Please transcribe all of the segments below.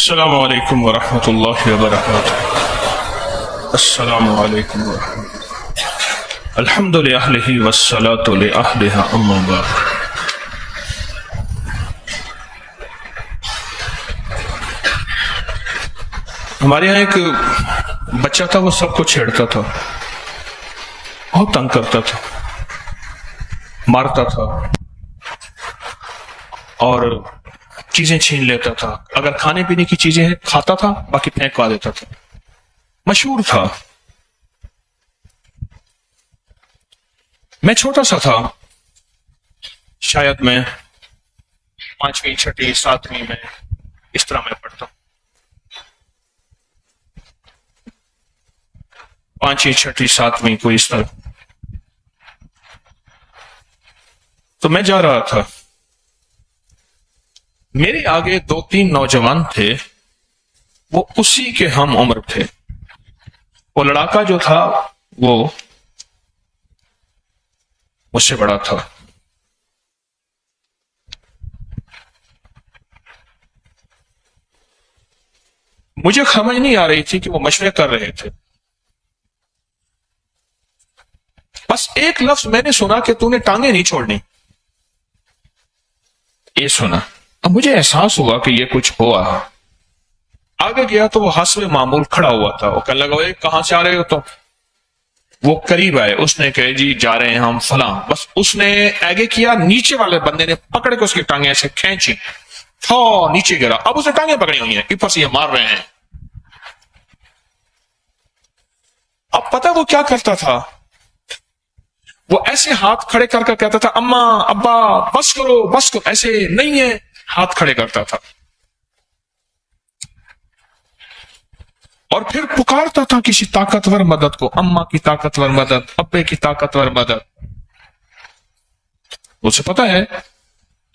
السلام علیکم ورحمۃ اللہ وبرکاتہ۔ السلام علیکم ورحمۃ اللہ۔ الحمد للہ والصلاۃ لأہلہا اما بعد۔ ہمارے یہاں ایک بچہ تھا، وہ سب کو چھیڑتا تھا، بہت تنگ کرتا تھا، مارتا تھا اور چیزیں چھین لیتا تھا۔ اگر کھانے پینے کی چیزیں کھاتا تھا باقی پھینکوا دیتا تھا، مشہور تھا۔ میں چھوٹا سا تھا، شاید میں 5ویں 6ٹھی 7ویں میں اس طرح میں پڑھتا ہوں، 5ویں 6ٹھی 7ویں کوئی اس طرح۔ تو میں جا رہا تھا، میرے آگے 2-3 نوجوان تھے، وہ اسی کے ہم عمر تھے۔ وہ لڑاکا جو تھا وہ مجھ سے بڑا تھا۔ مجھے سمجھ نہیں آ رہی تھی کہ وہ مشورے کر رہے تھے۔ بس ایک لفظ میں نے سنا کہ تو نے ٹانگیں نہیں چھوڑنی، یہ سنا۔ اب مجھے احساس ہوا کہ یہ کچھ ہوا۔ آگے گیا تو وہ حسب معمول کھڑا ہوا تھا۔ وہ کہنے لگا، کہاں سے آ رہے ہو؟ تو وہ قریب آئے، اس نے کہا جی جا رہے ہیں ہم فلاں۔ بس اس نے آگے کیا، نیچے والے بندے نے پکڑ کے اس کی ٹانگیں ایسے کھینچی، نیچے گرا۔ اب اس نے ٹانگیں پکڑی ہوئی ہیں، اوپر سے یہ مار رہے ہیں۔ اب پتہ وہ کیا کرتا تھا؟ وہ ایسے ہاتھ کھڑے کر کر کہتا تھا، اماں ابا بس کرو بس کرو، ایسے نہیں ہے، ہاتھ کھڑے کرتا تھا اور پھر پکارتا تھا کسی طاقتور مدد کو، اماں کی طاقتور مدد، ابے کی طاقتور مدد۔ اسے پتا ہے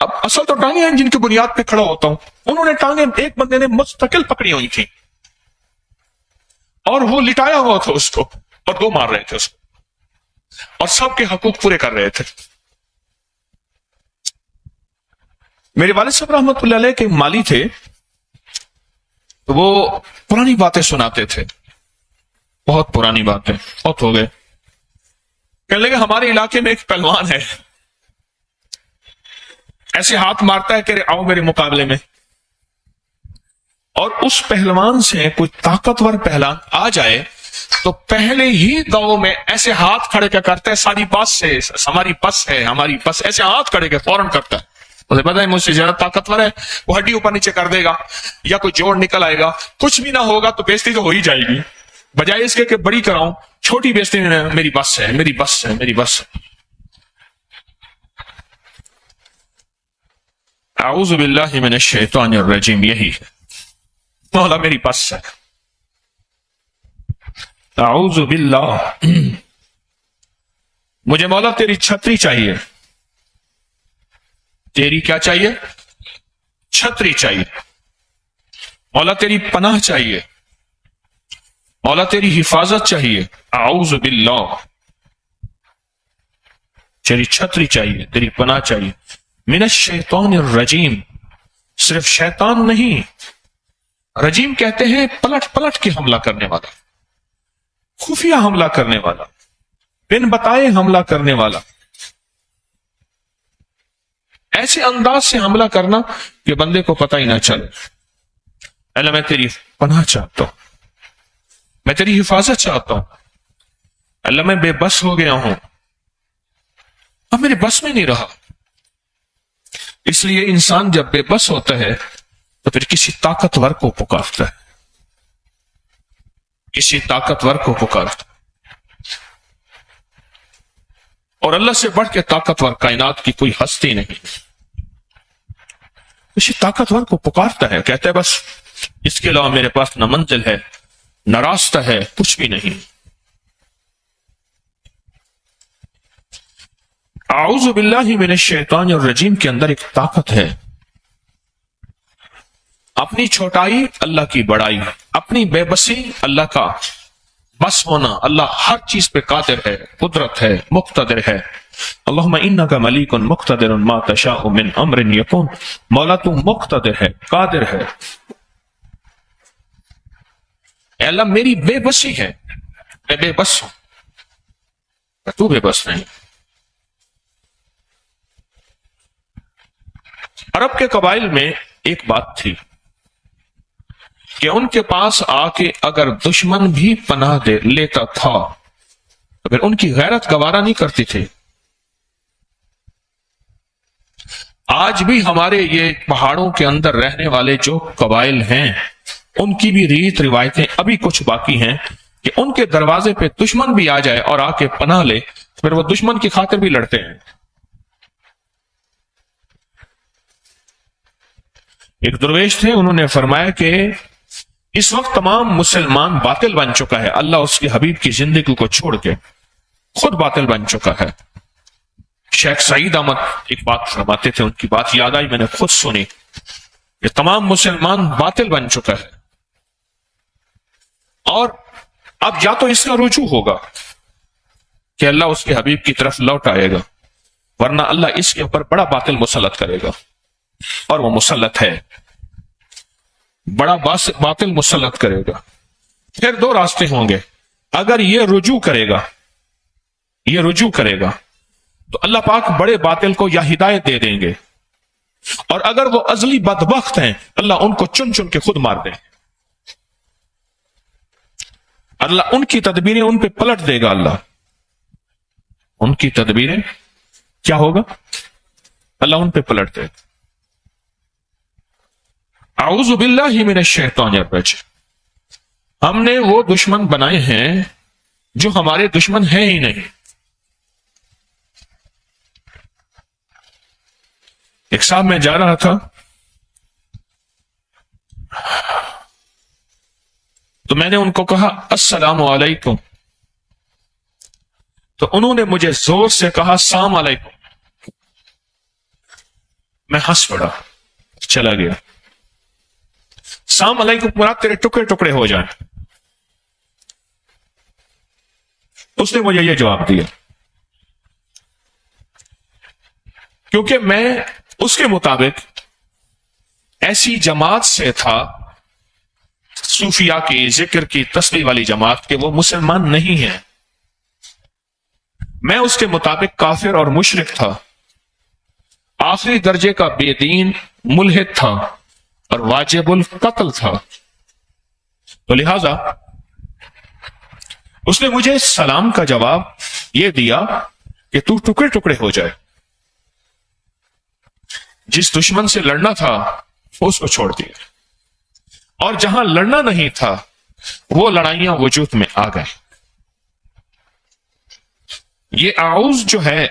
اب اصل تو ٹانگیں ہیں جن کی بنیاد پہ کھڑا ہوتا ہوں۔ انہوں نے ٹانگیں ایک بندے نے مستقل پکڑی ہوئی تھی اور وہ لٹایا ہوا تھا اس کو، اور 2 مار رہے تھے اس کو، اور سب کے حقوق پورے کر رہے تھے۔ میرے والد صاحب رحمۃ اللہ علیہ کے مالی تھے، تو وہ پرانی باتیں سناتے تھے، بہت پرانی باتیں، بہت ہو گئے۔ کہنے لگے ہمارے علاقے میں ایک پہلوان ہے، ایسے ہاتھ مارتا ہے کہ آؤ میرے مقابلے میں، اور اس پہلوان سے کوئی طاقتور پہلوان آ جائے تو پہلے ہی گاؤں میں ایسے ہاتھ کھڑے کیا کرتا ہے، ساری بس ہے، ہماری بس ہے، ہماری بس، ایسے ہاتھ کھڑے کے فوراً کرتا ہے۔ اسے پتا ہے مجھ سے زیادہ طاقتور ہے، وہ ہڈی اوپر نیچے کر دے گا یا کوئی جوڑ نکل آئے گا، کچھ بھی نہ ہوگا تو بےزتی تو ہو ہی جائے گی، بجائے اس کے کہ بڑی کراؤں، چھوٹی بےزتی میں میری بس ہے، میری بس ہے، میری بس ہے۔ اعوذ باللہ من الشیطان الرجیم، یہی ہے مولا میری بس ہے۔ اعوذ باللہ، مجھے مولا تیری چھتری چاہیے۔ تیری کیا چاہیے؟ چھتری چاہیے۔ مولا تیری پناہ چاہیے، مولا تیری حفاظت چاہیے۔ اعوذ باللہ، تیری چھتری چاہیے، تیری پناہ چاہیے۔ من الشیطان الرجیم، صرف شیطان نہیں، رجیم کہتے ہیں پلٹ پلٹ کے حملہ کرنے والا، خفیہ حملہ کرنے والا، بن بتائے حملہ کرنے والا، ایسے انداز سے حملہ کرنا کہ بندے کو پتہ ہی نہ چلے۔ اللہ میں تیری پناہ چاہتا ہوں، میں تیری حفاظت چاہتا ہوں۔ اللہ میں بے بس ہو گیا ہوں، اب میرے بس میں نہیں رہا۔ اس لیے انسان جب بے بس ہوتا ہے تو پھر کسی طاقتور کو پکارتا ہے، کسی طاقتور کو پکارتا ہے، اور اللہ سے بڑھ کے طاقتور کائنات کی کوئی ہستی نہیں۔ کسی طاقتور کو پکارتا ہے، کہتا ہے بس اس کے علاوہ میرے پاس نہ منزل ہے، نہ راستہ ہے، کچھ بھی نہیں۔ اعوذ باللہ من الشیطان الرجیم کے اندر ایک طاقت ہے، اپنی چھوٹائی اللہ کی بڑائی، اپنی بے بسی اللہ کا بس ہونا۔ اللہ ہر چیز پہ قادر ہے، قدرت ہے، مقتدر ہے۔ اللہم انکا ملیک مقتدر ما تشاء من امر یکون، مولا تو مقتدر ہے، قادر ہے، اے اللہ میری بے بسی ہے، میں بے بس ہوں، تو بے بس نہیں۔ عرب کے قبائل میں ایک بات تھی کہ ان کے پاس آ کے اگر دشمن بھی پناہ دے لیتا تھا تو پھر ان کی غیرت گوارا نہیں کرتی تھی۔ آج بھی ہمارے یہ پہاڑوں کے اندر رہنے والے جو قبائل ہیں ان کی بھی ریت روایتیں ابھی کچھ باقی ہیں کہ ان کے دروازے پہ دشمن بھی آ جائے اور آ کے پناہ لے تو پھر وہ دشمن کی خاطر بھی لڑتے ہیں۔ ایک درویش تھے، انہوں نے فرمایا کہ اس وقت تمام مسلمان باطل بن چکا ہے، اللہ اس کے حبیب کی زندگی کو چھوڑ کے خود باطل بن چکا ہے۔ شیخ سعید احمد ایک بات فرماتے تھے، ان کی بات یاد آئی، میں نے خود سنی کہ تمام مسلمان باطل بن چکا ہے، اور اب یا تو اس کا رجوع ہوگا کہ اللہ اس کے حبیب کی طرف لوٹ آئے گا، ورنہ اللہ اس کے اوپر بڑا باطل مسلط کرے گا، اور وہ مسلط ہے، بڑا باطل مسلط کرے گا۔ پھر دو راستے ہوں گے، اگر یہ رجوع کرے گا تو اللہ پاک بڑے باطل کو یا ہدایت دے دیں گے، اور اگر وہ ازلی بدبخت ہیں اللہ ان کو چن چن کے خود مار دیں، اللہ ان کی تدبیریں ان پہ پلٹ دے گا، اللہ ان کی تدبیریں کیا ہوگا، اللہ ان پہ پلٹ دے گا۔ اعوذ باللہ من الشیطان الرجیم، ہم نے وہ دشمن بنائے ہیں جو ہمارے دشمن ہیں ہی نہیں۔ ایک صاحب میں جا رہا تھا تو میں نے ان کو کہا السلام علیکم، تو انہوں نے مجھے زور سے کہا السلام علیکم، میں ہنس پڑا، چلا گیا۔ السلام علیکم مراد تیرے ٹکڑے ٹکڑے ہو جائیں، اس نے مجھے یہ جواب دیا، کیونکہ میں اس کے مطابق ایسی جماعت سے تھا، صوفیاء کی، ذکر کی، تسبیح والی جماعت کے، وہ مسلمان نہیں ہیں، میں اس کے مطابق کافر اور مشرک تھا، آخری درجے کا بے دین ملحد تھا اور واجب القتل تھا، تو لہذا اس نے مجھے سلام کا جواب یہ دیا کہ تو ٹکڑے ٹکڑے ہو جائے، جس دشمن سے لڑنا تھا اس کو چھوڑ دیا، اور جہاں لڑنا نہیں تھا وہ لڑائیاں وجود میں آ گئے۔ یہ اعوذ جو ہے،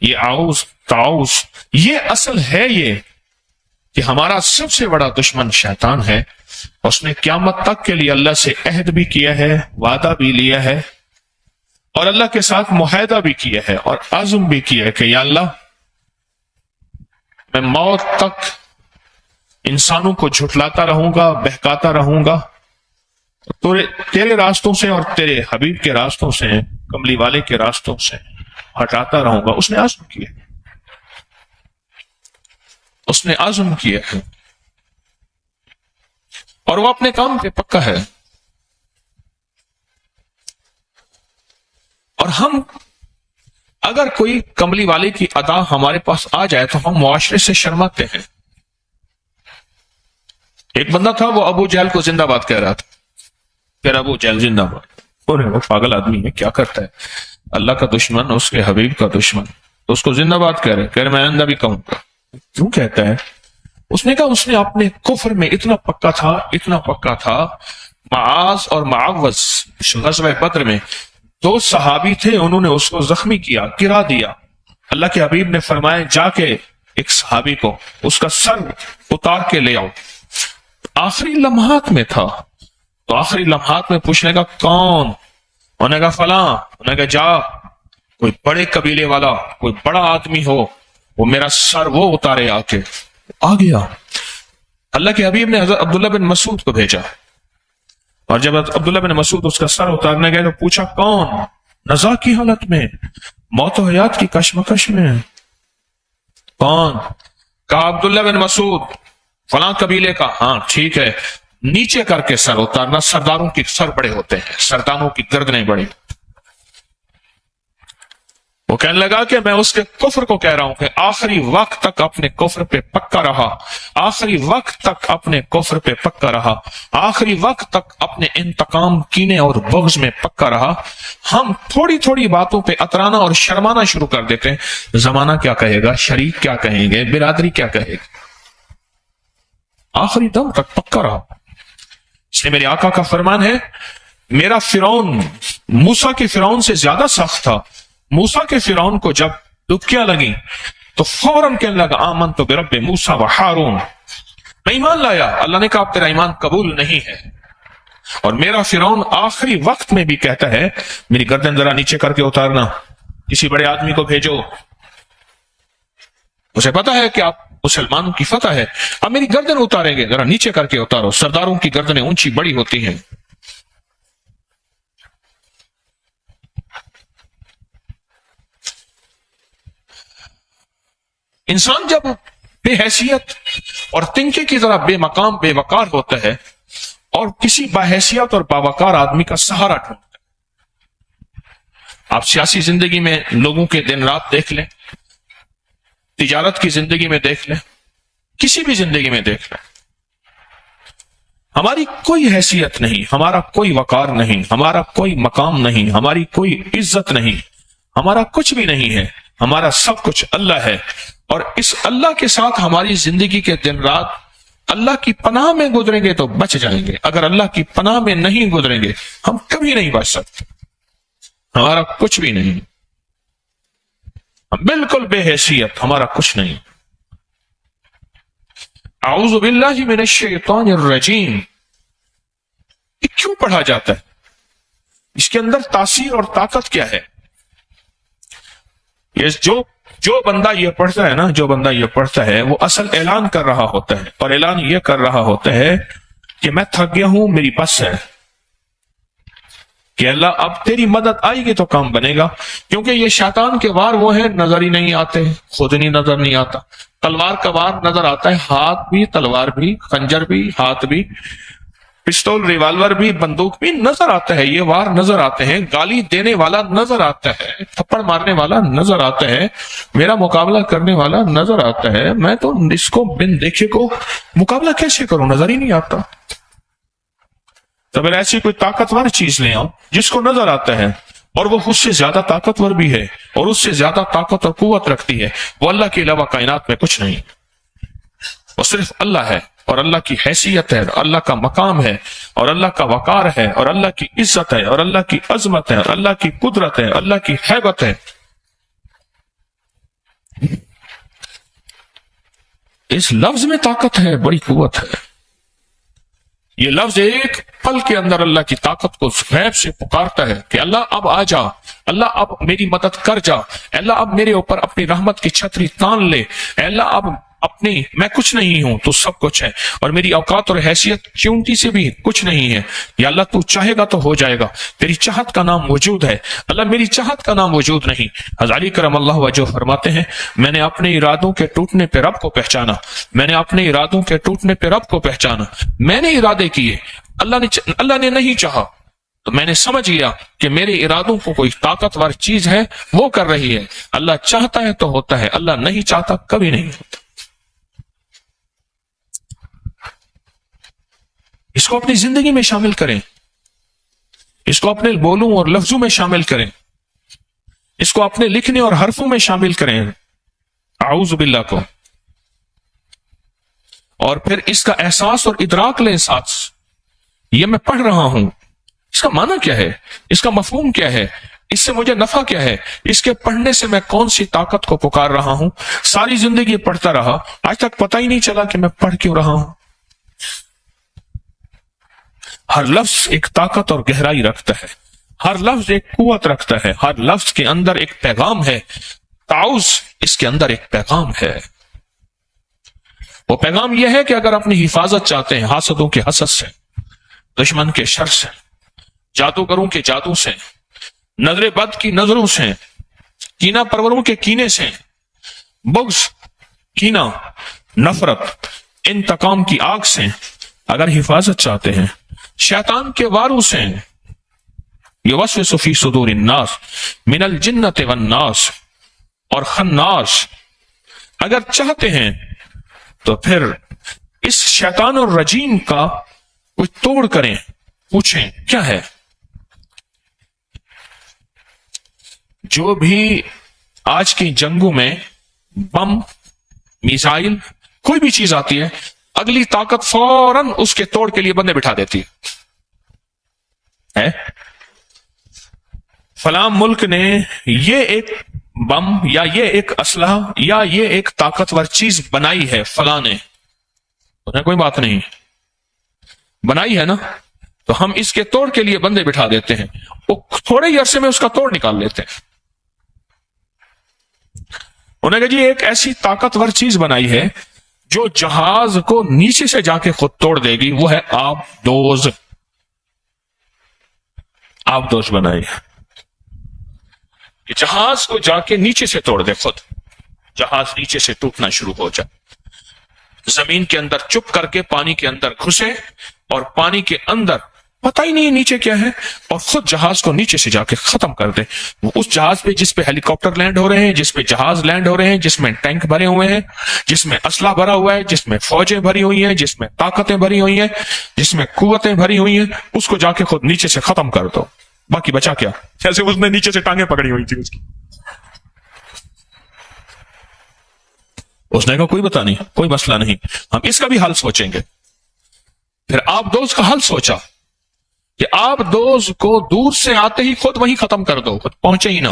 یہ اعوذ تعوذ، یہ اصل ہے یہ کہ ہمارا سب سے بڑا دشمن شیطان ہے، اس نے قیامت تک کے لیے اللہ سے عہد بھی کیا ہے، وعدہ بھی لیا ہے، اور اللہ کے ساتھ معاہدہ بھی کیا ہے اور عزم بھی کیا ہے کہ یا اللہ میں موت تک انسانوں کو جھٹلاتا رہوں گا، بہکاتا رہوں گا، تیرے راستوں سے اور تیرے حبیب کے راستوں سے، کملی والے کے راستوں سے ہٹاتا رہوں گا۔ اس نے عزم کیا، اس نے عزم کیا ہے، اور وہ اپنے کام پہ پکا ہے۔ اور ہم اگر کوئی کملی والے کی ادا ہمارے پاس آ جائے تو ہم معاشرے سے شرماتے ہیں۔ ایک بندہ تھا، وہ ابو جہل کو زندہ باد کہہ رہا تھا، پھر ابو جہل زندہ باد، وہ پاگل آدمی ہے، کیا کرتا ہے، اللہ کا دشمن، اس کے حبیب کا دشمن، تو اس کو زندہ باد کہہ رہے، میں آئندہ بھی کہوں گا۔ کیوں کہتا ہے؟ اس نے کہا اس نے اپنے کفر میں اتنا پکا تھا، معاذ اور معوذ غزوہ بدر میں دو صحابی تھے، انہوں نے اس کو زخمی کیا، گرا دیا، اللہ کے حبیب نے فرمایا جا کے ایک صحابی کو اس کا سر اتار کے لے آؤ۔ آخری لمحات میں تھا، تو آخری لمحات میں پوچھنے کا کون، انہوں نے کہا فلاں، انہوں نے کہا جا، کوئی بڑے قبیلے والا، کوئی بڑا آدمی ہو، وہ میرا سر وہ اتارے، آ کے آ گیا۔ اللہ کے حبیب نے حضرت عبداللہ بن مسعود کو بھیجا، اور جب عبداللہ بن مسعود اس کا سر اتارنے گئے تو پوچھا کون؟ نزا کی حالت میں، موت و حیات کی کشمکش میں۔ کون؟ کہا عبداللہ بن مسعود، فلاں قبیلے کا۔ ہاں ٹھیک ہے، نیچے کر کے سر اتارنا. سرداروں کے سر بڑے ہوتے ہیں, سرداروں کی گردنیں بڑی. وہ کہنے لگا کہ میں اس کے کفر کو کہہ رہا ہوں کہ آخری وقت تک اپنے کفر پہ پکا رہا, آخری وقت تک اپنے کفر پہ پکا رہا, آخری وقت تک اپنے انتقام, کینے اور بغض میں پکا رہا. ہم تھوڑی تھوڑی باتوں پہ اترانا اور شرمانا شروع کر دیتے ہیں. زمانہ کیا کہے گا, شریک کیا کہیں گے, برادری کیا کہے گی. آخری دم تک پکا رہا. اس لیے میرے آقا کا فرمان ہے, میرا فرعون موسیٰ کے فرعون سے زیادہ سخت تھا. موسیٰ کے فرعون کو جب ڈبکیاں لگیں تو فوراً کہنے لگا آمنت برب موسیٰ و ہارون, میں ایمان لایا. اللہ نے کہا اب تیرا ایمان قبول نہیں ہے. اور میرا فرعون آخری وقت میں بھی کہتا ہے میری گردن ذرا نیچے کر کے اتارنا, کسی بڑے آدمی کو بھیجو, اسے پتا ہے کہ آپ مسلمانوں کی فتح ہے, اب میری گردن اتاریں گے, ذرا نیچے کر کے اتارو. سرداروں کی گردنیں اونچی بڑی ہوتی ہیں. انسان جب بے حیثیت اور تنکے کی طرح بے مقام بے وقار ہوتا ہے اور کسی باحیثیت اور باوقار آدمی کا سہارا ڈھونڈتا ہے. آپ سیاسی زندگی میں لوگوں کے دن رات دیکھ لیں, تجارت کی زندگی میں دیکھ لیں, کسی بھی زندگی میں دیکھ لیں, ہماری کوئی حیثیت نہیں, ہمارا کوئی وقار نہیں, ہمارا کوئی مقام نہیں, ہماری کوئی عزت نہیں, ہمارا کچھ بھی نہیں ہے. ہمارا سب کچھ اللہ ہے. اور اس اللہ کے ساتھ ہماری زندگی کے دن رات اللہ کی پناہ میں گزریں گے تو بچ جائیں گے. اگر اللہ کی پناہ میں نہیں گزریں گے ہم کبھی نہیں بچ سکتے. ہمارا کچھ بھی نہیں, ہم بالکل بے حیثیت, ہمارا کچھ نہیں. اعوذ باللہ من الشیطان الرجیم, یہ کیوں پڑھا جاتا ہے؟ اس کے اندر تاثیر اور طاقت کیا ہے؟ یہ جو بندہ یہ پڑھتا ہے نا, جو بندہ یہ پڑھتا ہے وہ اصل اعلان کر رہا ہوتا ہے, اور اعلان یہ کر رہا ہوتا ہے کہ میں تھک گیا ہوں, میری بس ہے, کہ اللہ اب تیری مدد آئے گی تو کام بنے گا. کیونکہ یہ شیطان کے وار وہ ہیں نظر ہی نہیں آتے, خود نہیں نظر نہیں آتا. تلوار کا وار نظر آتا ہے, ہاتھ بھی, تلوار بھی, خنجر بھی, ہاتھ بھی, پستول, ریوالور بھی, بندوق بھی نظر آتا ہے. یہ وار نظر آتے ہیں. گالی دینے والا نظر آتا ہے, تھپڑ مارنے والا نظر آتا ہے, میرا مقابلہ کرنے والا نظر آتا ہے. میں تو اس کو بن دیکھے کو مقابلہ کیسے کروں, نظر ہی نہیں آتا. تو پھر ایسی کوئی طاقتور چیز لے آؤں جس کو نظر آتا ہے اور وہ اس سے زیادہ طاقتور بھی ہے اور اس سے زیادہ طاقت اور قوت رکھتی ہے. وہ اللہ کے علاوہ کائنات میں کچھ نہیں, وہ صرف اللہ ہے, اور اللہ کی حیثیت ہے, اور اللہ کا مقام ہے, اور اللہ کا وقار ہے, اور اللہ کی عزت ہے, اور اللہ کی عظمت ہے, اور اللہ کی قدرت ہے, اللہ کی ہیبت ہے. اس لفظ میں طاقت ہے, بڑی قوت ہے. یہ لفظ ایک پل کے اندر اللہ کی طاقت کو غیب سے پکارتا ہے کہ اللہ اب آ جا, اللہ اب میری مدد کر جا, اللہ اب میرے اوپر اپنی رحمت کی چھتری تان لے, اللہ اب اپنی, میں کچھ نہیں ہوں تو سب کچھ ہے, اور میری اوقات اور حیثیت چونٹی سے بھی کچھ نہیں ہے. یا اللہ تو چاہے گا تو ہو جائے گا, تیری چاہت کا نام وجود ہے. اللہ میری چاہت کا نام وجود نہیں. حضرت کرم اللہ وجہ فرماتے ہیں میں نے اپنے ارادوں کے ٹوٹنے پہ رب کو پہچانا, میں نے اپنے ارادوں کے ٹوٹنے پہ رب کو پہچانا. میں نے ارادے کیے, اللہ نے نہیں چاہا, تو میں نے سمجھ گیا کہ میرے ارادوں کو کوئی طاقتور چیز ہے وہ کر رہی ہے. اللہ چاہتا ہے تو ہوتا ہے, اللہ نہیں چاہتا کبھی نہیں ہوتا. اس کو اپنی زندگی میں شامل کریں, اس کو اپنے بولوں اور لفظوں میں شامل کریں, اس کو اپنے لکھنے اور حرفوں میں شامل کریں, اعوذ باللہ کو, اور پھر اس کا احساس اور ادراک لیں ساتھ. یہ میں پڑھ رہا ہوں, اس کا معنی کیا ہے, اس کا مفہوم کیا ہے, اس سے مجھے نفع کیا ہے, اس کے پڑھنے سے میں کون سی طاقت کو پکار رہا ہوں. ساری زندگی پڑھتا رہا, آج تک پتہ ہی نہیں چلا کہ میں پڑھ کیوں رہا ہوں. ہر لفظ ایک طاقت اور گہرائی رکھتا ہے, ہر لفظ ایک قوت رکھتا ہے, ہر لفظ کے اندر ایک پیغام ہے. تعوذ اس کے اندر ایک پیغام ہے. وہ پیغام یہ ہے کہ اگر اپنی حفاظت چاہتے ہیں حاسدوں کے حسد سے, دشمن کے شر سے, جادوگروں کے جادو سے, نظر بد کی نظروں سے, کینہ پروروں کے کینے سے, بغض, کینہ, نفرت, انتقام کی آگ سے, اگر حفاظت چاہتے ہیں شیطان کے واروں سے، یوسوس فی صدور الناس من الجنۃ والناس اور خناس، اگر چاہتے ہیں تو پھر اس شیطان الرجیم کا کچھ توڑ کریں، پوچھیں کیا ہے۔ جو بھی آج کی جنگوں میں بم، میزائل، کوئی بھی چیز آتی ہے، اگلی طاقت فوراً اس کے توڑ کے لیے بندے بٹھا دیتی ہے۔ فلاں ملک نے یہ ایک بم یا یہ ایک اسلحہ یا یہ ایک طاقتور چیز بنائی ہے، فلاں نے، انہیں کوئی بات نہیں، بنائی ہے نا، تو ہم اس کے توڑ کے لیے بندے بٹھا دیتے ہیں، وہ تھوڑے ہی عرصے میں اس کا توڑ نکال لیتے ہیں۔ انہوں نے کہا جی ایک ایسی طاقتور چیز بنائی ہے جو جہاز کو نیچے سے جا کے خود توڑ دے گی، وہ ہے آبدوز۔ آبدوز بنائی ہے کہ جہاز کو جا کے نیچے سے توڑ دے، خود جہاز نیچے سے ٹوٹنا شروع ہو جائے، زمین کے اندر چپ کر کے پانی کے اندر گھسے اور پانی کے اندر پتہ ہی نہیں نیچے کیا ہے، اور خود جہاز کو نیچے سے جا کے ختم کر دے۔ وہ اس جہاز پہ جس پہ ہیلی کاپٹر لینڈ ہو رہے ہیں، جس پہ جہاز لینڈ ہو رہے ہیں، جس میں ٹینک بھرے ہوئے ہیں، جس میں اسلحہ بھرا ہوا ہے، جس میں فوجیں بھری ہوئی ہیں، جس میں طاقتیں بھری ہوئی ہیں، جس میں قوتیں بھری ہوئی ہیں، اس کو جا کے خود نیچے سے ختم کر دو، باقی بچا کیا؟ جیسے اس نے نیچے سے ٹانگیں پکڑی ہوئی تھی اس کی۔ اس نے کہا کوئی بتا نہیں، کوئی مسئلہ نہیں، ہم اس کا بھی حل سوچیں گے۔ پھر آبدوز کا حل سوچا کہ آبدوز کو دور سے آتے ہی خود وہیں ختم کر دو، خود پہنچے ہی نہ۔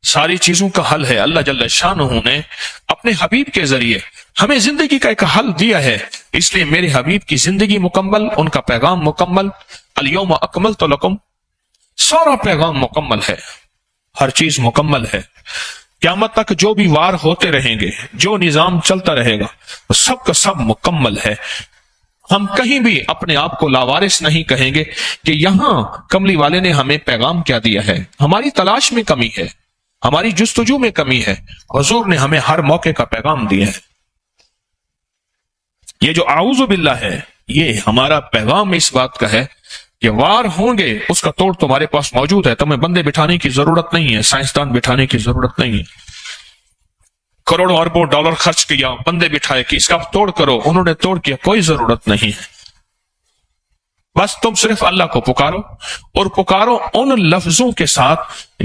ساری چیزوں کا حل ہے۔ اللہ جل شانہ نے اپنے حبیب کے ذریعے ہمیں زندگی کا ایک حل دیا ہے، اس لیے میرے حبیب کی زندگی مکمل، ان کا پیغام مکمل، الیوم اکملت لکم، سارا پیغام مکمل ہے، ہر چیز مکمل ہے۔ قیامت تک جو بھی وار ہوتے رہیں گے، جو نظام چلتا رہے گا، وہ سب کا سب مکمل ہے۔ ہم کہیں بھی اپنے آپ کو لاوارث نہیں کہیں گے کہ یہاں کملی والے نے ہمیں پیغام کیا دیا ہے۔ ہماری تلاش میں کمی ہے، ہماری جستجو میں کمی ہے، حضور نے ہمیں ہر موقع کا پیغام دیا ہے۔ یہ جو اعوذ باللہ ہے، یہ ہمارا پیغام اس بات کا ہے کہ وار ہوں گے، اس کا توڑ تمہارے پاس موجود ہے، تمہیں بندے بٹھانے کی ضرورت نہیں ہے، سائنسدان بٹھانے کی ضرورت نہیں ہے، کروڑوں اربوں ڈالر خرچ کیا، بندے بٹھائے کہ اس کا توڑ کرو، انہوں نے توڑ کیا، کوئی ضرورت نہیں ہے۔ بس تم صرف اللہ کو پکارو، اور پکارو ان لفظوں کے ساتھ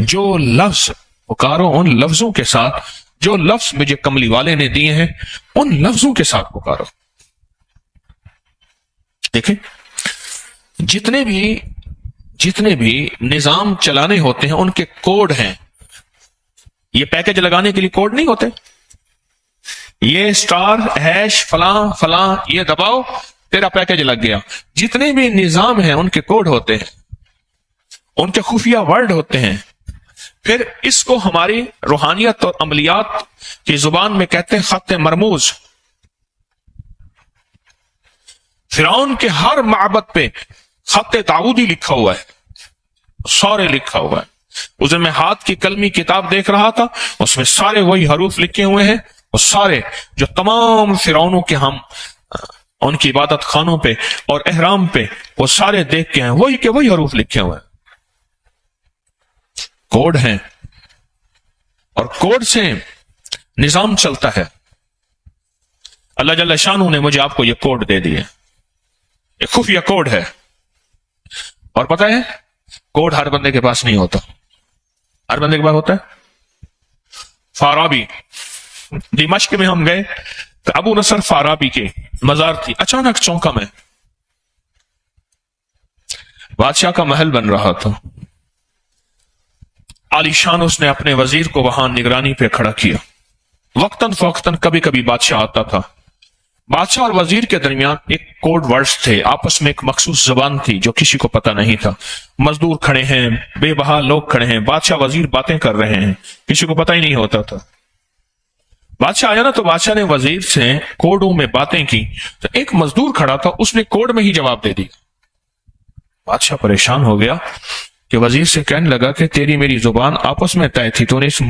جو لفظ، پکارو ان لفظوں کے ساتھ جو لفظ مجھے کملی والے نے دیے ہیں، ان لفظوں کے ساتھ پکارو۔ دیکھیں جتنے بھی نظام چلانے ہوتے ہیں ان کے کوڈ ہیں۔ یہ پیکج لگانے کے لیے کوڈ نہیں ہوتے، یہ سٹار ہیش فلاں فلاں یہ دباؤ تیرا پیکج لگ گیا۔ جتنے بھی نظام ہیں ان کے کوڈ ہوتے ہیں، ان کے خفیہ ورڈ ہوتے ہیں۔ پھر اس کو ہماری روحانیت اور عملیات کی زبان میں کہتے ہیں خط مرموز۔ فرعون کے ہر معبد پہ خط داؤدی لکھا ہوا ہے، سارے لکھا ہوا ہے۔ اس دن میں ہاتھ کی قلمی کتاب دیکھ رہا تھا، اس میں سارے وہی حروف لکھے ہوئے ہیں، اور سارے جو تمام فرعونوں کے ہم ان کی عبادت خانوں پہ اور احرام پہ وہ سارے دیکھ کے ہیں، وہی کے وہی حروف لکھے ہوئے ہیں، کوڈ ہیں، اور کوڈ سے نظام چلتا ہے۔ اللہ جل شانہ نے مجھے آپ کو یہ کوڈ دے دیے، یہ خفیہ کوڈ ہے۔ اور پتہ ہے کوڈ ہر بندے کے پاس نہیں ہوتا، ہر بندے کے پاس ہوتا ہے۔ فارابی، دمشق میں ہم گئے تو ابو نصر فارابی کے مزار تھی، اچانک چونکا میں، بادشاہ کا محل بن رہا تھا، عالی شان اس نے اپنے وزیر کو وہاں نگرانی پہ کھڑا کیا۔ وقتاً فوقتاً کبھی کبھی بادشاہ آتا تھا، بادشاہ اور وزیر کے درمیان ایک کوڈ ورڈز تھے، آپس میں ایک مخصوص زبان تھی جو کسی کو پتہ نہیں تھا۔ مزدور کھڑے ہیں، بے بہا لوگ کھڑے ہیں، بادشاہ وزیر باتیں کر رہے ہیں، کسی کو پتہ ہی نہیں ہوتا تھا۔ بادشاہ آیا نا تو بادشاہ نے وزیر سے کوڈوں میں باتیں کی، تو ایک مزدور کھڑا تھا، اس نے کوڈ میں ہی جواب دے دیا۔ بادشاہ پریشان ہو گیا کہ وزیر سے کہنے لگا کہ تیری میری زبان آپس میں طے تھی، تو نے اس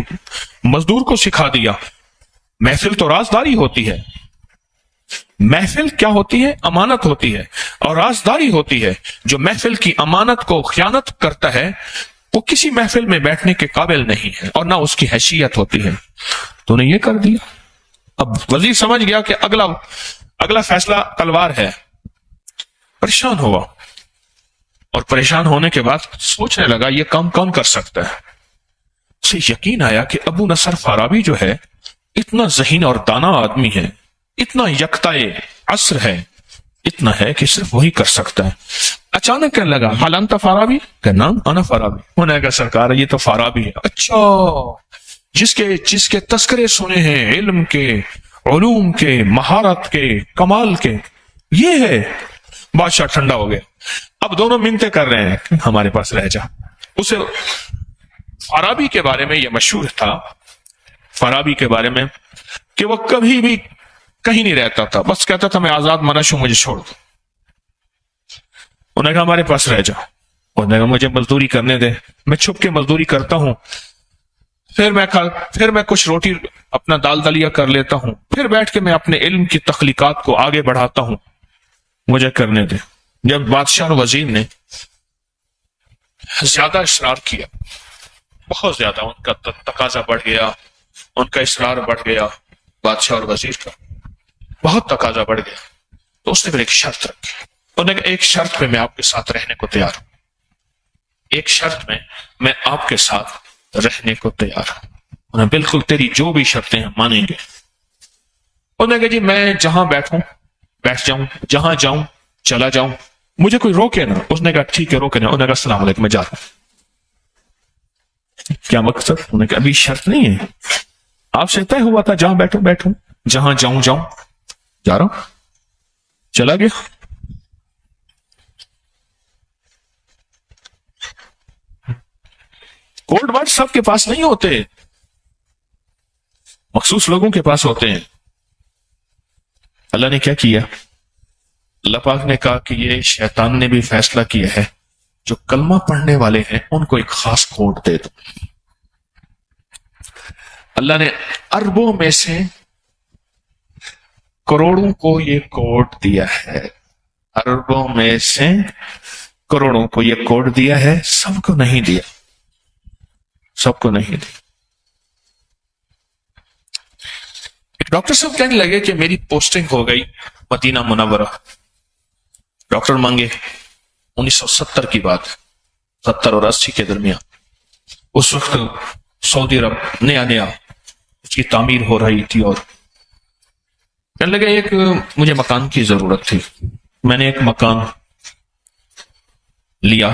مزدور کو سکھا دیا۔ محفل تو رازداری ہوتی ہے، محفل کیا ہوتی ہے؟ امانت ہوتی ہے اور رازداری ہوتی ہے. جو محفل کی امانت کو خیانت کرتا ہے وہ کسی محفل میں بیٹھنے کے قابل نہیں ہے اور نہ اس کی حیثیت ہوتی ہے. تو نے یہ کر دیا. اب وزیر سمجھ گیا کہ اگلا فیصلہ تلوار ہے. پریشان ہوا اور پریشان ہونے کے بعد سوچنے لگا یہ کام کون کر سکتا ہے. اسے یقین آیا کہ ابو نصر فارابی جو ہے اتنا ذہین اور دانا آدمی ہے, اتنا یکتائے عصر ہے, اتنا ہے کہ صرف وہی کر سکتا ہے. اچانک کہنے لگا حال انت فارابی؟ کہ نام انا فارابی. انہوں نے کہا سرکار یہ تو فارابی ہے. اچھا, جس کے تذکرے سنے ہیں علم کے, علوم کے, مہارت کے, کمال کے, یہ ہے. بادشاہ ٹھنڈا ہو گیا. اب دونوں منتیں کر رہے ہیں کہ ہمارے پاس رہ جا. اسے فارابی کے بارے میں یہ مشہور تھا, فارابی کے بارے میں, کہ وہ کبھی بھی کہیں نہیں رہتا تھا, بس کہتا تھا میں آزاد منش ہوں, مجھے چھوڑ دو. انہوں نے کہا ہمارے پاس رہ جا. انہوں نے کہا مجھے مزدوری کرنے دے, میں چھپ کے مزدوری کرتا ہوں, پھر میں کچھ روٹی اپنا دال دلیا کر لیتا ہوں, پھر بیٹھ کے میں اپنے علم کی تخلیقات کو آگے بڑھاتا ہوں, مجھے کرنے دے. جب بادشاہ اور وزیر نے زیادہ اصرار کیا, بہت زیادہ, ان کا تقاضا بڑھ گیا, ان کا اصرار بڑھ گیا, بادشاہ اور وزیر کا بہت تقاضا بڑھ گیا, تو اس نے پھر ایک شرط رکھی. انہوں نے کہا ایک شرط پہ میں آپ کے ساتھ رہنے کو تیار ہوں, ایک شرط میں آپ کے ساتھ رہنے کو تیار ہوں. انہوں نے بالکل تیری جو بھی شرطیں ہیں مانیں گے. انہوں نے کہا جی میں جہاں بیٹھوں بیٹھ جاؤں, جہاں جاؤں چلا جاؤں, مجھے کوئی روکے نا. اس نے کہا ٹھیک ہے روکے نا. انہوں نے کہا السلام علیکم میں جاتا ہوں. کیا مقصد؟ انہوں نے کہا ابھی شرط نہیں ہے, آپ سے طے ہوا تھا جہاں بیٹھوں, جہاں جاؤں جا رہا ہوں. چلا گیا. کوڈ ورڈ سب کے پاس نہیں ہوتے, مخصوص لوگوں کے پاس ہوتے ہیں. اللہ نے کیا کیا؟ اللہ پاک نے کہا کہ یہ شیطان نے بھی فیصلہ کیا ہے جو کلمہ پڑھنے والے ہیں ان کو ایک خاص کوڈ دے دو. اللہ نے اربوں میں سے کروڑوں کو یہ کوڈ دیا ہے, اربوں میں سے کروڑوں کو یہ کوڈ دیا ہے, سب کو نہیں دیا, سب کو نہیں دیا. ایک ڈاکٹر صاحب کہنے لگے کہ میری پوسٹنگ ہو گئی مدینہ منورہ. ڈاکٹر مانگے 1970 کی بات, 70 اور 80 کے درمیان. اس وقت سعودی عرب نیا اس کی تعمیر ہو رہی تھی, اور کہنے لگے ایک مجھے مکان کی ضرورت تھی. میں نے ایک مکان لیا,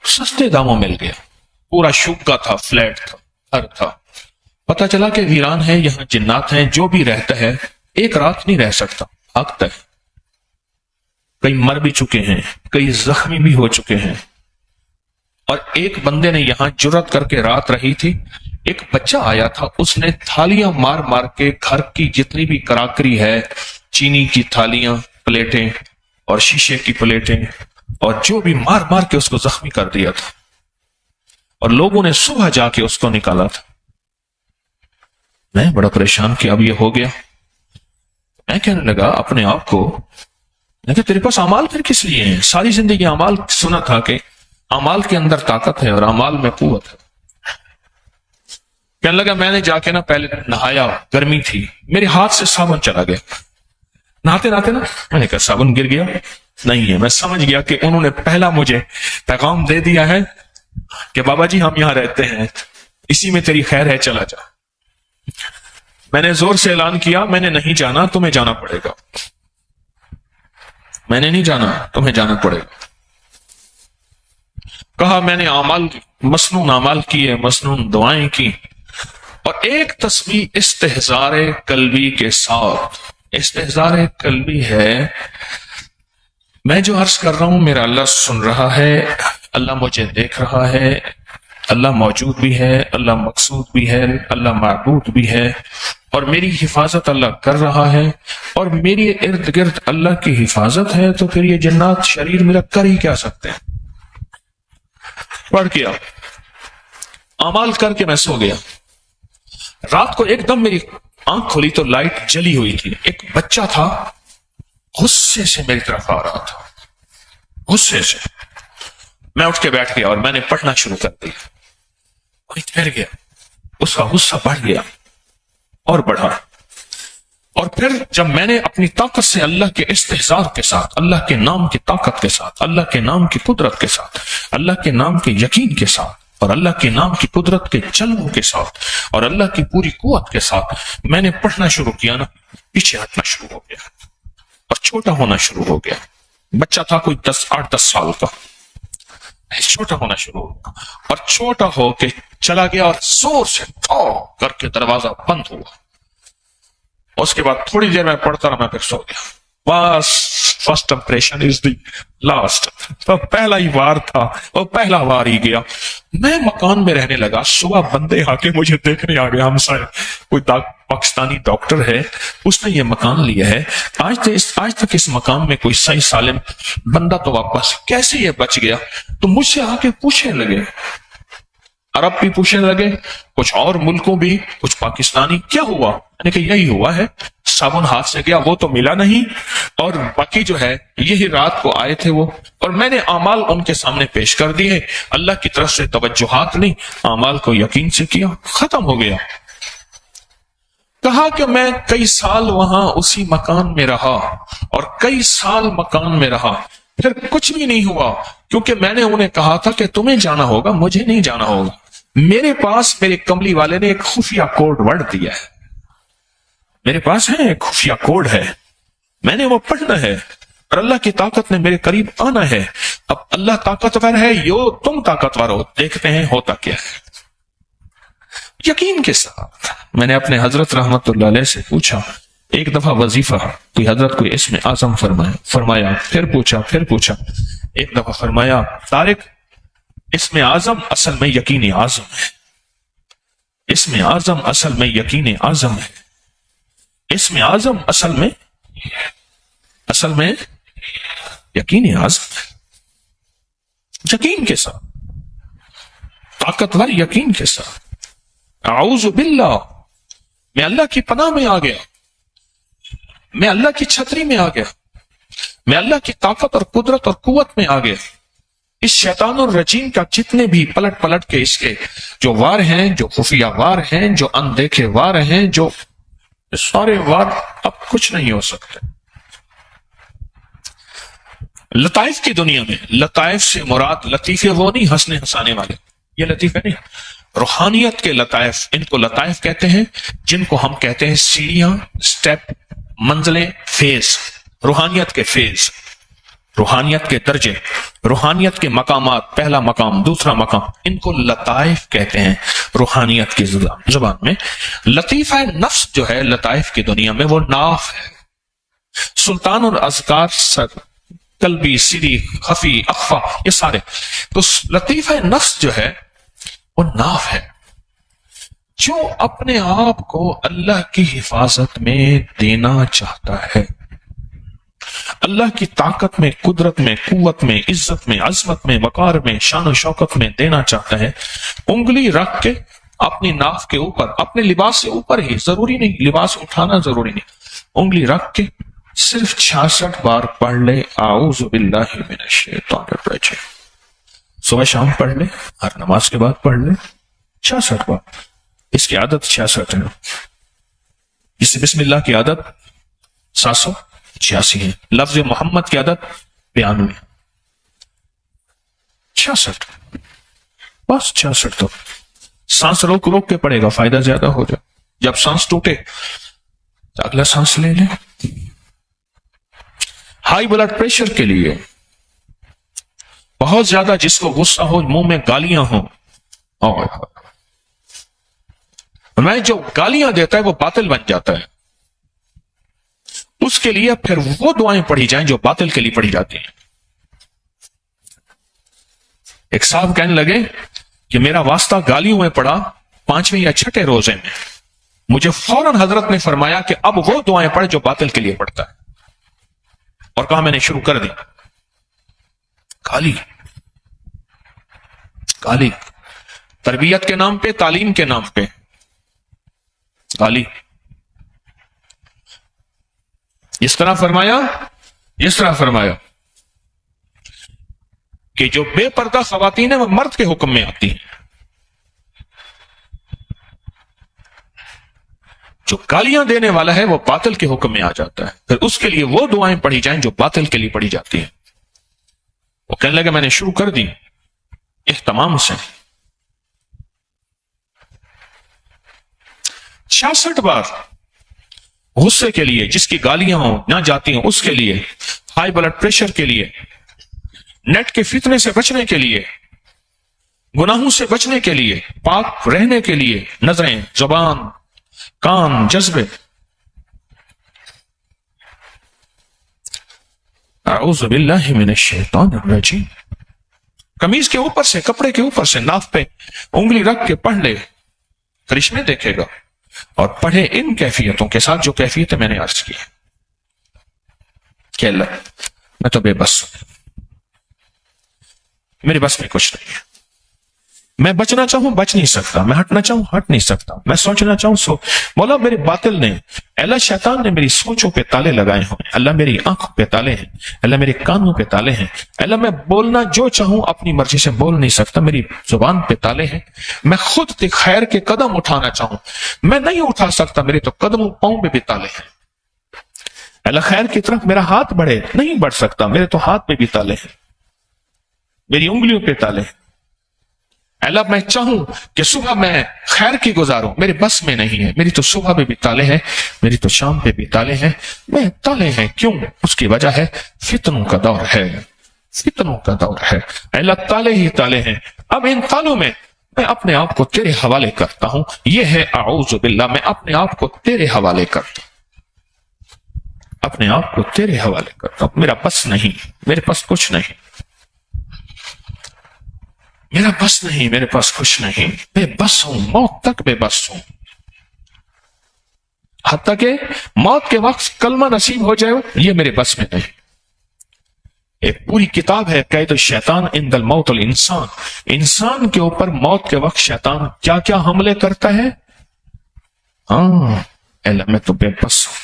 سستے داموں مل گیا, پورا شوکا تھا, فلیٹ تھا, گھر تھا. پتہ چلا کہ ویران ہے, یہاں جنات ہیں, جو بھی رہتا ہے ایک رات نہیں رہ سکتا, بھاگتا ہے. کئی مر بھی چکے ہیں, کئی زخمی بھی ہو چکے ہیں. اور ایک بندے نے یہاں جرات کر کے رات رہی تھی. ایک بچہ آیا تھا, اس نے تھالیاں مار مار کے گھر کی جتنی بھی کراکری ہے, چینی کی تھالیاں, پلیٹیں اور شیشے کی پلیٹیں اور جو بھی مار مار کے اس کو زخمی کر دیا تھا. اور لوگوں نے صبح جا کے اس کو نکالا تھا. میں بڑا پریشان کہ اب یہ ہو گیا. میں کہنے لگا اپنے آپ کو, میں کہ تیرے پاس اعمال پھر کس لیے ہیں؟ ساری زندگی اعمال. سنا تھا کہ اعمال کے اندر طاقت ہے اور اعمال میں قوت ہے. کہنے لگا میں نے جا کے نا پہلے نہایا, گرمی تھی, میرے ہاتھ سے صابن چلا گیا. نہاتے نا میں نے کہا صابن گر گیا نہیں ہے. میں سمجھ گیا کہ انہوں نے پہلا مجھے پیغام دے دیا ہے کہ بابا جی ہم یہاں رہتے ہیں, اسی میں تیری خیر ہے, چلا جا. میں نے زور سے اعلان کیا میں نے نہیں جانا, تمہیں جانا پڑے گا. میں نے نہیں جانا, تمہیں جانا پڑے گا. کہا میں نے مسنون اعمال کیے, مسنون دعائیں کی, اور ایک تسبیح استحضار قلبی کے ساتھ. استحضار قلبی ہے میں جو عرض کر رہا ہوں میرا اللہ سن رہا ہے, اللہ مجھے دیکھ رہا ہے, اللہ موجود بھی ہے, اللہ مقصود بھی ہے, اللہ معبود بھی ہے, اور میری حفاظت اللہ کر رہا ہے, اور میری ارد گرد اللہ کی حفاظت ہے. تو پھر یہ جنات شریر میرا کر ہی کیا سکتے ہیں. پڑھ کیا اعمال کر کے میں سو گیا. رات کو ایک دم میری آنکھ کھولی تو لائٹ جلی ہوئی تھی. ایک بچہ تھا غصے سے میری طرف آ رہا تھا، غصے سے۔ میں اٹھ کے بیٹھ گیا اور میں نے پڑھنا شروع کر دیا، وہیں ٹھہر گیا۔ اس کا غصہ بڑھ گیا اور بڑھا، اور پھر جب میں نے اپنی طاقت سے اللہ کے استحضار کے ساتھ، اللہ کے نام کی طاقت کے ساتھ، اللہ کے نام کی قدرت کے ساتھ، اللہ کے نام کے یقین کے ساتھ، اور اللہ کے نام کی قدرت کے جلووں کے ساتھ، اور اللہ کی پوری قوت کے ساتھ میں نے پڑھنا شروع کیا نا، پیچھے ہٹنا شروع ہو گیا اور چھوٹا ہونا شروع ہو گیا۔ بچہ تھا کوئی 8-10 سال کا، چھوٹا ہونا شروع ہوا اور چھوٹا ہو کے چلا گیا، اور زور سے ٹھو کر کے دروازہ بند ہوا۔ اس کے بعد تھوڑی دیر میں پڑھتا رہا، میں پھر سو گیا۔ بس first impression is the last, تو پہلا ہی وار تھا، وہ پہلا وار ہی گیا۔ میں مکان میں رہنے لگا، صبح بندے آ کے مجھے دیکھنے آ گیا، ہمسائے کوئی پاکستانی ڈاکٹر ہے، اس نے یہ مکان لیا ہے، آج تک اس مکان میں کوئی صحیح سالم بندہ تو واپس کیسے یہ بچ گیا؟ تو مجھ سے آ کے پوچھنے لگے، عرب بھی پوچھنے لگے، کچھ اور ملکوں بھی، کچھ پاکستانی، کیا ہوا؟ میں نے کہا یہی ہوا ہے، صابن ہاتھ سے گیا وہ تو ملا نہیں، اور باقی جو ہے یہی رات کو آئے تھے وہ، اور میں نے اعمال ان کے سامنے پیش کر دیے، اللہ کی طرف سے توجہات نہیں، اعمال کو یقین سے کیا، ختم ہو گیا۔ کہا کہ میں کئی سال وہاں اسی مکان میں رہا، اور کئی سال مکان میں رہا، پھر کچھ بھی نہیں ہوا، کیونکہ میں نے انہیں کہا تھا کہ تمہیں جانا ہوگا، مجھے نہیں جانا ہوگا۔ میرے پاس میرے کملی والے نے ایک خفیہ کوڈ ورڈ دیا ہے، میرے پاس ہے ایک خفیہ کوڈ ہے، میں نے وہ پڑھنا ہے، اور اللہ کی طاقت نے میرے قریب آنا ہے۔ اب اللہ طاقتور ہے، تم طاقتور ہو، دیکھتے ہیں ہوتا کیا ہے۔ یقین کے ساتھ میں نے اپنے حضرت رحمت اللہ علیہ سے پوچھا، ایک دفعہ وظیفہ کوئی حضرت کوئی اسم اعظم فرمایا، پھر پوچھا، ایک دفعہ فرمایا طارق اسم اعظم اصل میں یقین اعظم ہے، اسم اعظم اصل میں یقین اعظم ہے، اسم اعظم اصل میں یقین اعظم ہے۔ یقین کے ساتھ، طاقتور یقین کے ساتھ، اعوذ باللہ، میں اللہ کی پناہ میں آ گیا، میں اللہ کی چھتری میں آ گیا، میں اللہ کی طاقت اور قدرت اور قوت میں آ گیا۔ اس شیطان الرجیم کا جتنے بھی پلٹ کے اس کے جو وار ہیں، جو خفیہ وار ہیں، جو اندیکھے وار ہیں، جو سارے وار اب کچھ نہیں ہو سکتے۔ لطائف کی دنیا میں، لطائف سے مراد لطیفے وہ نہیں ہنسنے ہنسانے والے، یہ لطیفے نہیں، روحانیت کے لطائف، ان کو لطائف کہتے ہیں، جن کو ہم کہتے ہیں سیڑھیاں، سٹیپ، منزلیں، فیز، روحانیت کے فیز، روحانیت کے درجے، روحانیت کے مقامات، پہلا مقام، دوسرا مقام، ان کو لطائف کہتے ہیں روحانیت کی زبان میں۔ لطیفہ نفس جو ہے لطائف کی دنیا میں، وہ ناف ہے۔ سلطان اور اذکار، قلبی، سری، خفی، اخفا، یہ سارے، تو لطیفہ نفس جو ہے وہ ناف ہے، جو اپنے آپ کو اللہ کی حفاظت میں دینا چاہتا ہے، اللہ کی طاقت میں، قدرت میں، قوت میں، عزت میں، عظمت میں، وقار میں، شان و شوکت میں دینا چاہتا ہے۔ انگلی رکھ کے اپنی ناف کے اوپر، اپنے لباس سے اوپر ہی، ضروری نہیں لباس اٹھانا ضروری نہیں، انگلی رکھ کے صرف 66 بار پڑھ لے اعوذ باللہ من الشیطان الرجیم، صبح شام پڑھ لے، ہر نماز کے بعد پڑھ لے 66 بار، اس کی عادت 66 ہے، جس سے بسم اللہ کی عادت 786 ہے، لفظ محمد کی عادت 92، 66 بس 66 تو سانس روک روک کے پڑے گا، فائدہ زیادہ ہو جائے، جب سانس ٹوٹے تو اگلا سانس لے لیں۔ ہائی بلڈ پریشر کے لیے بہت زیادہ، جس کو غصہ ہو، منہ میں گالیاں ہوں، میں جو گالیاں دیتا ہے وہ باطل بن جاتا ہے، اس کے لیے پھر وہ دعائیں پڑھی جائیں جو باطل کے لیے پڑھی جاتی ہیں۔ ایک صاحب کہنے لگے کہ میرا واسطہ گالیوں میں پڑا 5ویں یا 6ٹھے روزے میں، مجھے فوراً حضرت نے فرمایا کہ اب وہ دعائیں پڑھ جو باطل کے لیے پڑھتا ہے، اور کہا میں نے شروع کر دی، گالی تربیت کے نام پہ، تعلیم کے نام پہ گالی۔ اس طرح فرمایا اس طرح فرمایا کہ جو بے پردہ خواتین ہیں وہ مرد کے حکم میں آتی ہیں، جو گالیاں دینے والا ہے وہ باطل کے حکم میں آ جاتا ہے، پھر اس کے لیے وہ دعائیں پڑھی جائیں جو باطل کے لیے پڑھی جاتی ہیں۔ وہ کہنے لگا میں نے شروع کر دی اہتمام سے 66 بار غصے کے لیے، جس کی گالیاں ہوں نہ جاتی ہوں اس کے لیے، ہائی بلڈ پریشر کے لیے، نیٹ کے فتنے سے بچنے کے لیے، گناہوں سے بچنے کے لیے، پاک رہنے کے لیے، نظریں، زبان، کان، جذبے۔ اعوذ باللہ من الشیطان الرجیم۔ قمیض کے اوپر سے، کپڑے کے اوپر سے ناف پہ انگلی رکھ کے پڑھ لے، کرشمے دیکھے گا، اور پڑھے ان کیفیتوں کے ساتھ جو کیفیتیں میں نے عرض کی کہ اللہ میں تو بے بس ہوں، میرے بس میں کچھ نہیں ہے، میں بچنا چاہوں بچ نہیں سکتا، میں ہٹنا چاہوں ہٹ نہیں سکتا، میں سوچنا چاہوں مولا میرے باطل نے، اللہ شیطان نے میری سوچوں پہ تالے لگائے ہوں، اللہ میری آنکھوں پہ تالے ہیں، اللہ میرے کانوں پہ تالے ہیں، اللہ میں بولنا جو چاہوں اپنی مرضی سے بول نہیں سکتا، میری زبان پہ تالے ہیں، میں خود خیر کے قدم اٹھانا چاہوں میں نہیں اٹھا سکتا، میرے تو قدموں پاؤں پہ بھی تالے ہیں، اللہ خیر کی طرف میرا ہاتھ بڑھے نہیں بڑھ سکتا، میرے تو ہاتھ پہ بھی تالے ہیں، میری انگلیوں پہ تالے ہیں، اللہ میں چاہوں کہ صبح میں خیر کی گزاروں میرے بس میں نہیں ہے، میری تو صبح پہ بھی تالے ہیں، میری تو شام پہ بھی تالے ہیں، میں تالے ہیں کیوں؟ اس کی وجہ ہے فتنوں کا دور ہے، فتنوں کا دور ہے، اللہ تالے ہی تالے ہیں۔ اب ان تالوں میں میں اپنے آپ کو تیرے حوالے کرتا ہوں، یہ ہے اعوذ باللہ، میں اپنے آپ کو تیرے حوالے کرتا ہوں، اپنے آپ کو تیرے حوالے کرتا ہوں، میرا بس نہیں، میرے پاس کچھ نہیں، میرا بس نہیں، میرے پاس کچھ نہیں، بے بس ہوں، موت تک بے بس ہوں، حتیٰ کہ موت کے وقت کلمہ نصیب ہو جائے یہ میرے بس میں نہیں۔ ایک پوری کتاب ہے قید الشیطان عند الموت الانسان، انسان کے اوپر موت کے وقت شیطان کیا کیا حملے کرتا ہے۔ ہاں اللہ میں تو بے بس ہوں،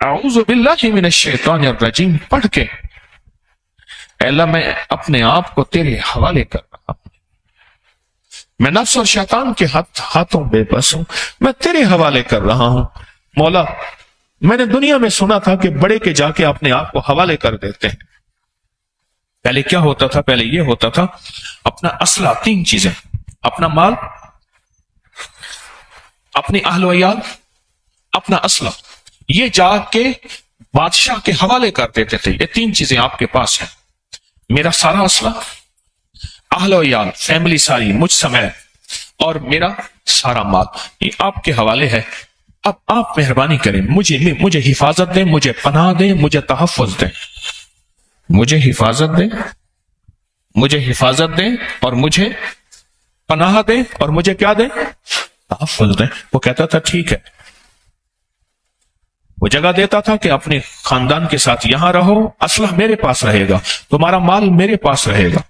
اعوذ باللہ من الشیطان الرجیم پڑھ کے اللہ میں اپنے آپ کو تیرے حوالے کر رہا ہوں، میں نفس اور شیطان کے ہاتھوں بے بس ہوں، میں تیرے حوالے کر رہا ہوں۔ مولا میں نے دنیا میں سنا تھا کہ بڑے کے جا کے اپنے آپ کو حوالے کر دیتے ہیں، پہلے کیا ہوتا تھا؟ پہلے یہ ہوتا تھا اپنا اسلحہ، 3 چیزیں، اپنا مال، اپنی اہل و عیال، اپنا اسلحہ، یہ جا کے بادشاہ کے حوالے کر دیتے تھے، یہ 3 چیزیں آپ کے پاس ہیں، میرا سارا اسلحہ، اہل و عیال، فیملی ساری مجھ سمیت، اور میرا سارا مال یہ آپ کے حوالے ہے، اب آپ مہربانی کریں، مجھے حفاظت دیں، مجھے پناہ دیں، مجھے تحفظ دیں، مجھے حفاظت دیں، مجھے حفاظت دیں، اور مجھے پناہ دیں، اور مجھے کیا دیں؟ تحفظ دیں۔ وہ کہتا تھا ٹھیک ہے، وہ جگہ دیتا تھا کہ اپنے خاندان کے ساتھ یہاں رہو، اسلحہ میرے پاس رہے گا، تمہارا مال میرے پاس رہے گا،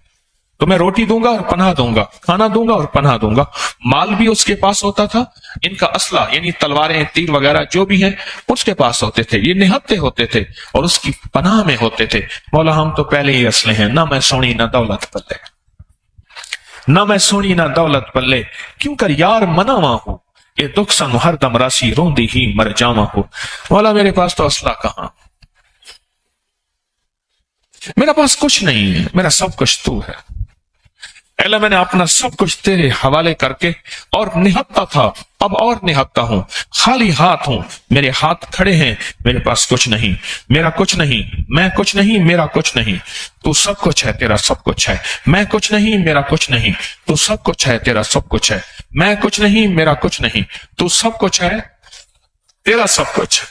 تمہیں روٹی دوں گا اور پناہ دوں گا، کھانا دوں گا اور پناہ دوں گا۔ مال بھی اس کے پاس ہوتا تھا، ان کا اسلحہ یعنی تلواریں، تیر وغیرہ جو بھی ہیں اس کے پاس ہوتے تھے، یہ نہتے ہوتے تھے اور اس کی پناہ میں ہوتے تھے۔ مولا ہم تو پہلے ہی اسلحے ہیں، نہ میں سونی نہ دولت پلے، نہ میں سونی نہ دولت پلے، کیوں کر یار مناواں ہوں، یہ دکھ سن ہر دم راسی روندی ہی مر جاواں ہو۔ مولا میرے پاس تو اسلحہ کہاں، میرا پاس کچھ نہیں ہے، میرا سب کچھ تو ہے۔ اللہ میں نے اپنا سب کچھ تیرے حوالے کر کے اور نہتا تھا، اب اور نہتا ہوں، خالی ہاتھ ہوں، میرے ہاتھ کھڑے ہیں، میرے پاس کچھ نہیں، میرا کچھ نہیں، میں کچھ نہیں، میرا کچھ نہیں، تو سب کچھ ہے، تیرا سب کچھ ہے، میں کچھ نہیں، میرا کچھ نہیں، تو سب کچھ ہے، تیرا سب کچھ ہے، میں کچھ نہیں، میرا کچھ نہیں، تو سب کچھ ہے، تیرا سب کچھ ہے۔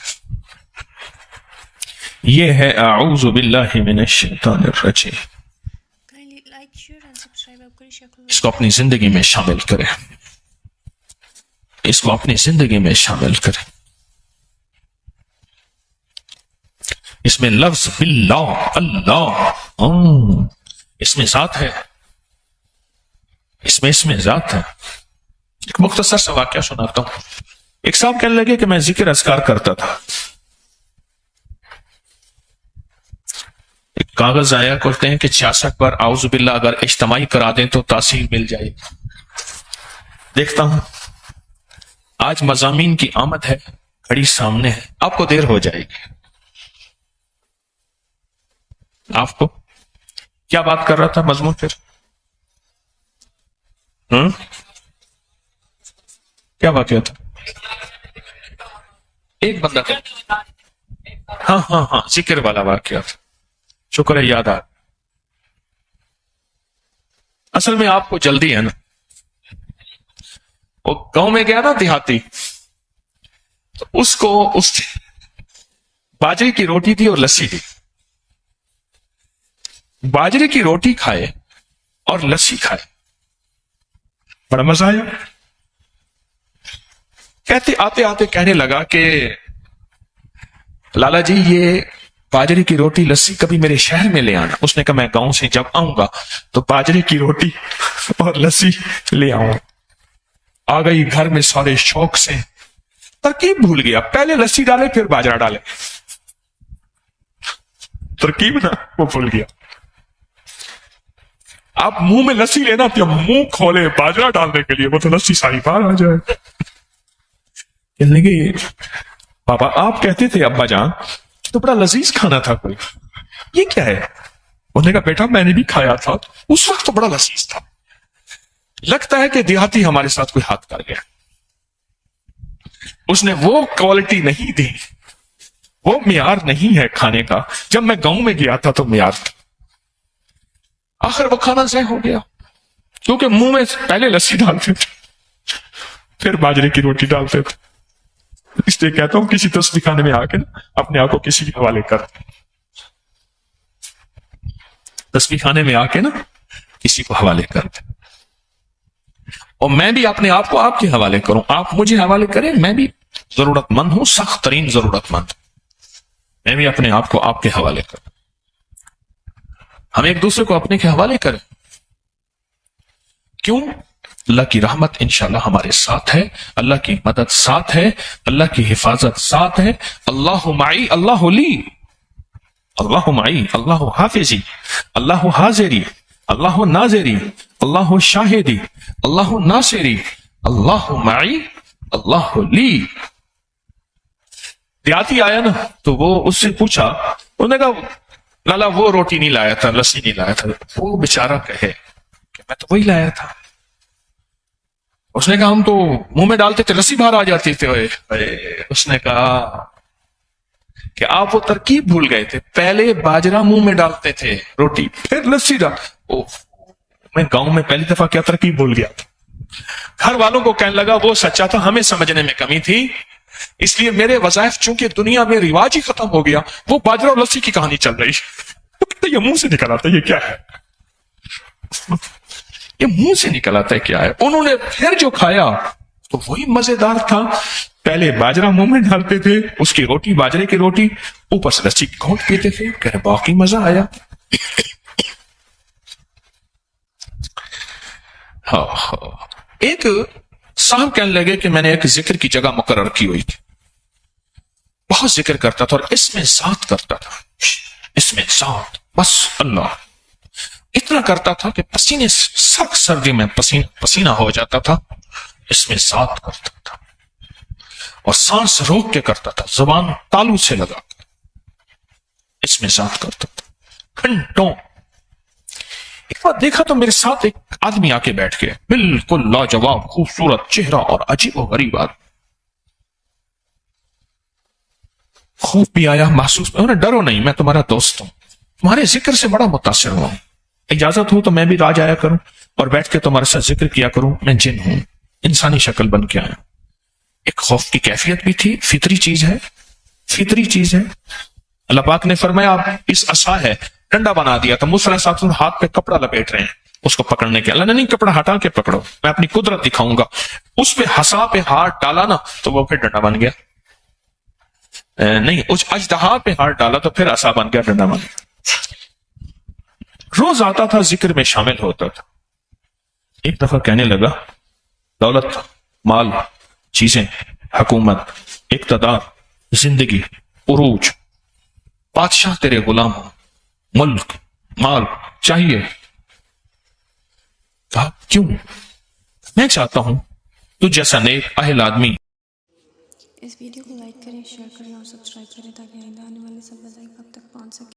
یہ ہے اعوذ باللہ من الشیطان الرجیم۔ اس کو اپنی زندگی میں شامل کریں، اس کو اپنی زندگی میں شامل کریں۔ اس میں لفظ باللہ، اللہ، اس میں ذات ہے، اس میں ذات ہے۔ ایک مختصر سا واقعہ سناتا ہوں۔ ایک صاحب کہنے لگے کہ میں ذکر اذکار کرتا تھا، کاغذ ضائع کرتے ہیں کہ 66 پر اعوذ باللہ اگر اجتماعی کرا دیں تو تاثیر مل جائے. دیکھتا ہوں آج مضامین کی آمد ہے، گھڑی سامنے ہے، آپ کو دیر ہو جائے گی. آپ کو کیا بات کر رہا تھا مضمون پھر؟ کیا واقعہ تھا؟ ایک بندہ تھا، ہاں ذکر والا واقعہ تھا. شکر ہے یاد آ. اصل میں آپ کو جلدی ہے نا. وہ گاؤں میں گیا نا دیہاتی، تو اس کو باجرے کی روٹی تھی اور لسی تھی. باجرے کی روٹی کھائے اور لسی کھائے، بڑا مزہ آیا. کہتے آتے آتے کہنے لگا کہ لالا جی یہ باجرے کی روٹی لسی کبھی میرے شہر میں لے آنا. اس نے کہا میں گاؤں سے جب آؤں گا تو باجرے کی روٹی اور لسی لے آؤں. آ گئی گھر میں سارے شوق سے. ترکیب بھول گیا، پہلے لسی ڈالے پھر باجرہ ڈالے. ترکیب نا وہ بھول گیا. آپ منہ میں لسی لینا تو منہ کھولے باجرہ ڈالنے کے لیے، وہ تو لسی ساری باہر آ جائے. کہنے لگے بابا آپ کہتے تھے ابا جان تو بڑا لذیذ کھانا تھا، کوئی یہ کیا ہے؟ انہوں نے کہا بیٹا میں نے بھی کھایا تھا، اس وقت تو بڑا لذیذ تھا. لگتا ہے کہ دیہاتی ہمارے ساتھ کوئی ہاتھ کر گیا. اس نے وہ کوالٹی نہیں دی، وہ معیار نہیں ہے کھانے کا. جب میں گاؤں میں گیا تھا تو معیار تھا. آخر وہ کھانا ضائع ہو گیا کیونکہ منہ میں پہلے لسی ڈالتے تھے پھر باجرے کی روٹی ڈالتے تھے. اس لیے کہتا ہوں کسی تسبیح خانے میں آ کے اپنے آپ کو کسی کے حوالے کر. تسبیح خانے میں آ کے نا کسی کو حوالے کر دیں. اور میں بھی اپنے آپ کو آپ کے حوالے کروں، آپ مجھے حوالے کریں. میں بھی ضرورت مند ہوں، سخت ترین ضرورت مند. میں بھی اپنے آپ کو آپ کے حوالے کروں. ہم ایک دوسرے کو اپنے کے حوالے کریں. کیوں؟ اللہ کی رحمت انشاءاللہ ہمارے ساتھ ہے، اللہ کی مدد ساتھ ہے، اللہ کی حفاظت ساتھ ہے. اللہ معی اللہ لی، اللہ معی اللہ حافظی، اللہ حاضری، اللہ ناظری، اللہ شاہدی، اللہ ناصری، اللہ معی اللہ لی. دیہاتی آیا نا تو وہ اس سے پوچھا، انہوں نے کہا لالا وہ روٹی نہیں لایا تھا، لسی نہیں لایا تھا. وہ بیچارہ کہے کہ میں تو وہی لایا تھا. اس نے کہا ہم تو منہ میں ڈالتے تھے لسی باہر آ جاتی تھے. اس نے کہا کہ آپ وہ ترکیب بھول گئے تھے، پہلے باجرہ منہ میں ڈالتے تھے روٹی پھر لسی ڈال. میں گاؤں میں پہلی دفعہ کیا ترکیب بھول گیا. گھر والوں کو کہنے لگا وہ سچا تھا، ہمیں سمجھنے میں کمی تھی، اس لیے میرے وظائف چونکہ دنیا میں رواج ہی ختم ہو گیا، وہ باجرہ اور لسی کی کہانی چل رہی. یہ منہ سے نکل آتا ہے، یہ کیا ہے؟ یہ منہ سے نکل آتا ہے کیا ہے؟ انہوں نے پھر جو کھایا تو وہی مزیدار تھا. پہلے باجرہ منہ میں ڈالتے تھے، اس کی روٹی باجرے کی روٹی، اوپر سے لسی کی گھونٹ پیتے تھے. کہ باقی مزہ آیا. ایک صاحب کہنے لگے کہ میں نے ایک ذکر کی جگہ مقرر کی ہوئی تھی، بہت ذکر کرتا تھا اور اس میں ذات کرتا تھا، اس میں ذات بس اللہ. اتنا کرتا تھا کہ پسینے سخت سردی میں پسینہ ہو جاتا تھا. اس میں ذات کرتا تھا اور سانس روک کے کرتا تھا، زبان تالو سے لگا کر اس میں ذات کرتا تھا گھنٹوں. ایک بار دیکھا تو میرے ساتھ ایک آدمی آ کے بیٹھ گیا، بالکل لاجواب خوبصورت چہرہ اور عجیب و غریب آدمی. خوف بھی آیا، محسوس بھی. ڈرو نہیں، میں تمہارا دوست ہوں، تمہارے ذکر سے بڑا متاثر ہوا ہوں. اجازت ہو تو میں بھی راج آیا کروں اور بیٹھ کے تمہارے ساتھ ذکر کیا کروں. میں جن ہوں، انسانی شکل بن کے آیا. ایک خوف کی کیفیت بھی تھی، فطری چیز ہے، فطری چیز ہے. اللہ پاک نے فرمایا آپ اس عصا ہے، ڈنڈا بنا دیا تھا. موسیٰ علیہ السلام ہاتھ پہ کپڑا لپیٹ رہے ہیں اس کو پکڑنے کے. اللہ نے نہیں، کپڑا ہٹا کے پکڑو، میں اپنی قدرت دکھاؤں گا. اس پہ حصا پہ ہاتھ ڈالا نا تو وہ پھر ڈنڈا بن گیا. نہیں، اس اژدہا پہ ہاتھ ڈالا تو پھر عصا بن گیا، ڈنڈا بن گیا. روز آتا تھا، ذکر میں شامل ہوتا تھا. ایک دفعہ کہنے لگا دولت، مال، چیزیں، حکومت، اقتدار، زندگی، عروج، بادشاہ تیرے غلام ہوں، ملک، مال چاہیے. کہا کیوں؟ میں چاہتا ہوں تو جیسا نیک اہل آدمی. اس ویڈیو کو لائک کریں، شیئر کریں اور سبسکرائب کریں تاکہ آئندہ آنے والے سب وظائف آپ تک پہنچ سکیں.